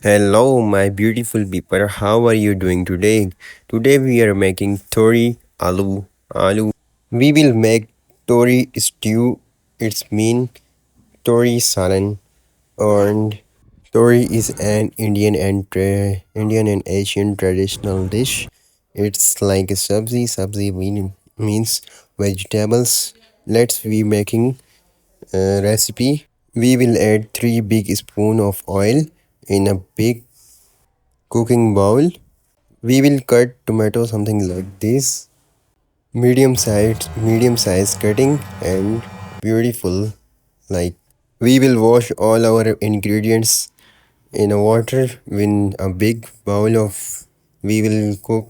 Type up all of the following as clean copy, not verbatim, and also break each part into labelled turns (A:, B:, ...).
A: Hello, my beautiful people. How are you doing today? Today we are making Tori Aloo. We will make Tori stew. It's mean Tori salan. And Tori is an Indian and Asian traditional dish. It's like a sabzi. Means vegetables. Let's be making a recipe. We will add 3 big spoon of oil in a big cooking bowl. We will cut tomato something like this, medium size cutting and beautiful like. We will wash all our ingredients in a water in a big bowl of. We will cook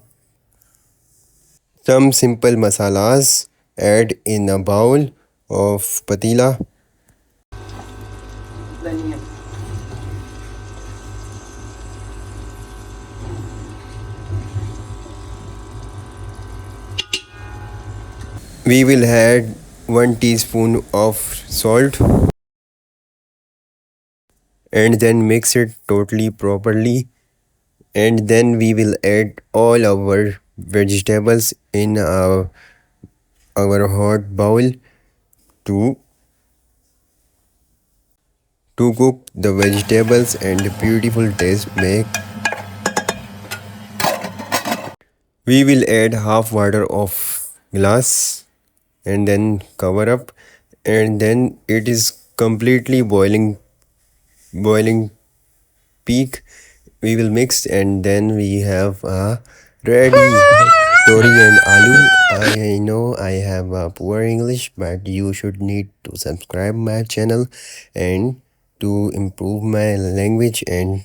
A: some simple masalas. Add in a bowl of patila. We will add 1 teaspoon of salt and then mix it totally properly, and then we will add all our vegetables in our hot bowl to cook the vegetables and beautiful taste make. We will add half water of glass and then cover up, and then it is completely boiling peak. We will mix, and then we have ready Tori and Aloo. I know I have a poor English, but you should need to subscribe my channel and to improve my language and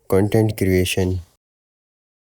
A: content creation.